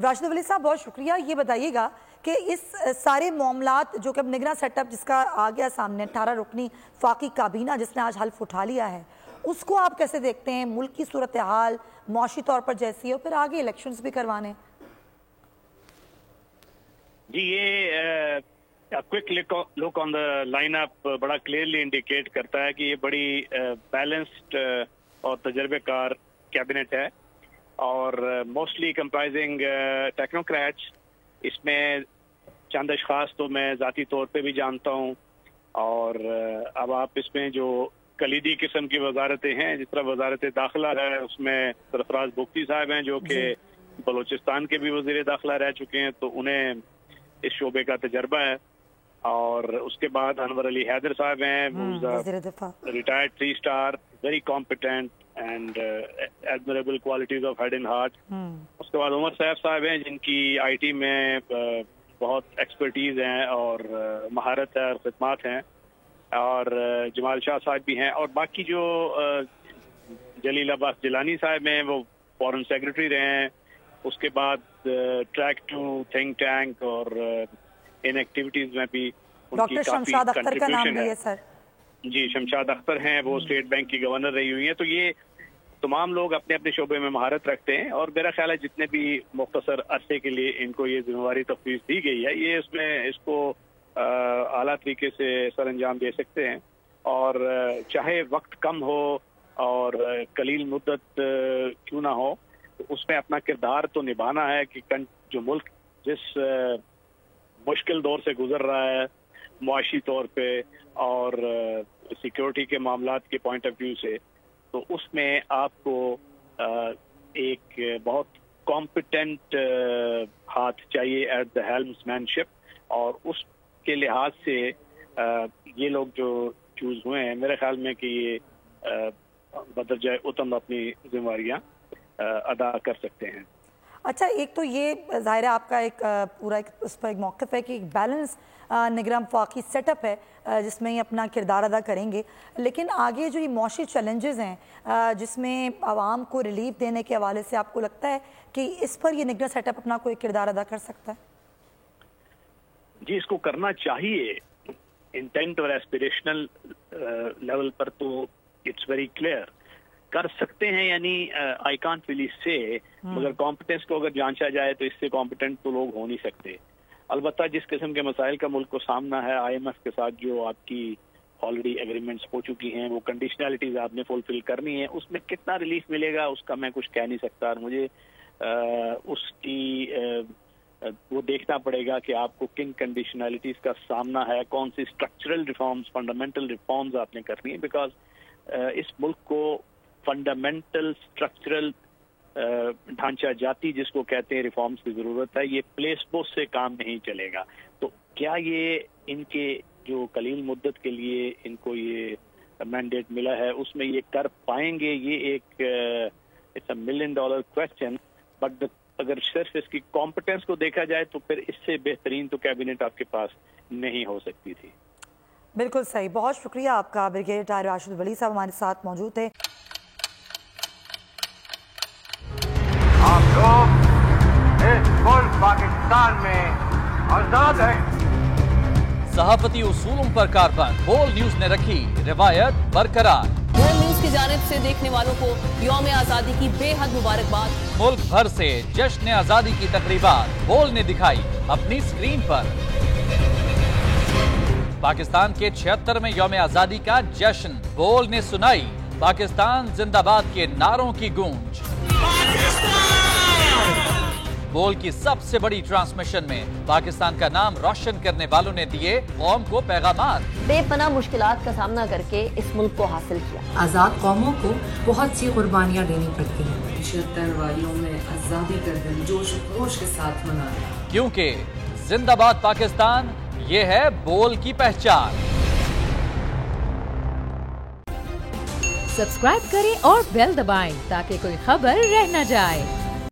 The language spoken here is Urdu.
راشد ولی صاحب بہت شکریہ. یہ بتائیے گا کہ اس سارے معاملات جو کہ اب نگراں سیٹ اپ جس کا آ گیا سامنے 18 رکنی فاقی کابینہ جس نے آج حلف اٹھا لیا ہے، اس کو آپ کیسے دیکھتے ہیں؟ ملک کی صورتحال معاشی طور پر جیسی ہے اور پھر آگے الیکشنز بھی کروانے. جی یہ quick look on the line up بڑا کلیئرلی انڈیکیٹ کرتا ہے کہ یہ بڑی بیلنسڈ اور تجربے کار کیبنٹ ہے اور موسٹلی کمپرائزنگ ٹیکنوکریٹس. اس میں چند اشخاص تو میں ذاتی طور پہ بھی جانتا ہوں اور اب آپ اس میں جو کلیدی قسم کی وزارتیں ہیں جس طرح وزارت داخلہ ہے اس میں سرفراز بگٹی صاحب ہیں جو کہ بلوچستان کے بھی وزیر داخلہ رہ چکے ہیں تو انہیں اس شعبے کا تجربہ ہے. اور اس کے بعد انور علی حیدر صاحب ہیں retired 3 star very competent and admirable qualities of head and heart. اس کے بعد عمر صاحب ہیں جن کی آئی ٹی میں بہت ایکسپرٹیز ہیں اور مہارت ہے اور خدمات ہیں. اور جمال شاہ صاحب بھی ہیں اور باقی جو جلیل عباس جیلانی صاحب ہیں وہ فورن سیکرٹری رہے ہیں. اس کے بعد ٹریک ٹو تھنک ٹینک اور ان ایکٹیویٹیز میں بھی ڈاکٹر شمشاد اختر کا نام بھی ہے سر. جی شمشاد اختر ہیں وہ اسٹیٹ بینک کی گورنر رہی ہوئی ہیں. تو یہ تمام لوگ اپنے اپنے شعبے میں مہارت رکھتے ہیں اور میرا خیال ہے جتنے بھی مختصر عرصے کے لیے ان کو یہ ذمہ داری تفویض دی گئی ہے یہ اس میں اس کو اعلیٰ طریقے سے سر انجام دے سکتے ہیں. اور چاہے وقت کم ہو اور قلیل مدت کیوں نہ ہو اس میں اپنا کردار تو نبھانا ہے کہ جو ملک جس مشکل دور سے گزر رہا ہے معاشی طور پہ اور سیکیورٹی کے معاملات کے پوائنٹ آف ویو سے تو اس میں آپ کو ایک بہت کمپیٹنٹ ہاتھ چاہیے ایٹ دا ہیلمس مین شپ اور اس کے لحاظ سے یہ لوگ جو چوز ہوئے ہیں میرے خیال میں کہ یہ بدرجہ اتم اپنی ذمہ داریاں ادا کر سکتے ہیں. اچھا ایک تو یہ ظاہر ہے آپ کا ایک پورا اس پر ایک موقف ہے کہ ایک بیلنس نگراں وفاقی سیٹ اپ ہے جس میں یہ اپنا کردار ادا کریں گے لیکن آگے جو یہ معاشی چیلنجز ہیں جس میں عوام کو ریلیف دینے کے حوالے سے آپ کو لگتا ہے کہ اس پر یہ نگراں سیٹ اپ اپنا کوئی کردار ادا کر سکتا ہے؟ جی اس کو کرنا چاہیے. انٹینٹ اور ایسپریشنل لیول پر تو اٹس ویری کلیئر کر سکتے ہیں یعنی آئی کانٹ ریلی سے مگر کمپٹنس کو اگر جانچا جائے تو اس سے کمپٹنٹ تو لوگ ہو نہیں سکتے. البتہ جس قسم کے مسائل کا ملک کو سامنا ہے آئی ایم ایف کے ساتھ جو آپ کی آلریڈی ایگریمنٹس ہو چکی ہیں وہ کنڈیشنلٹیز آپ نے فلفل کرنی ہے اس میں کتنا ریلیف ملے گا اس کا میں کچھ کہہ نہیں سکتا اور مجھے اس کی وہ دیکھنا پڑے گا کہ آپ کو کن کنڈیشنلٹیز کا سامنا ہے کون سی اسٹرکچرل ریفارمز فنڈامنٹل ریفارمز آپ نے کرنی ہے بیکاز اس ملک کو فنڈامنٹل اسٹرکچرل ڈھانچہ جاتی جس کو کہتے ہیں ریفارمز کی ضرورت ہے. یہ پلیس پوسٹ سے کام نہیں چلے گا. تو کیا یہ ان کے جو قلیل مدت کے لیے ان کو یہ مینڈیٹ ملا ہے اس میں یہ کر پائیں گے یہ ایک it's a $1 million question but اگر صرف اس کی کمپٹنس کو دیکھا جائے تو پھر اس سے بہترین تو کیبنٹ آپ کے پاس نہیں ہو سکتی تھی. بالکل صحیح. بہت شکریہ آپ کا. بریگیڈیئر ٹائر راشد ولی صاحب ہمارے ساتھ موجود تھے. آپ لوگ اس ملک پاکستان میں آزاد ہیں. صحافتی اصولوں پر کاربند بول نیوز نے رکھی روایت برقرار. بول نیوز کی جانب سے دیکھنے والوں کو یوم آزادی کی بے حد مبارکباد. ملک بھر سے جشن آزادی کی تقریبات بول نے دکھائی اپنی اسکرین پر. پاکستان کے 76ویں یوم آزادی کا جشن بول نے سنائی پاکستان زندہ باد کے نعروں کی گونج. بول کی سب سے بڑی ٹرانسمیشن میں پاکستان کا نام روشن کرنے والوں نے دیے قوم کو پیغامات. بے پناہ مشکلات کا سامنا کر کے اس ملک کو حاصل کیا. آزاد قوموں کو بہت سی قربانیاں دینی پڑتی ہیں. 76 واریوں میں آزادی کا دن جوش و خروش کے ساتھ منایا کیونکہ زندہ باد پاکستان یہ ہے بول کی پہچان. سبسکرائب کریں اور بیل دبائیں تاکہ کوئی خبر رہ نہ جائے.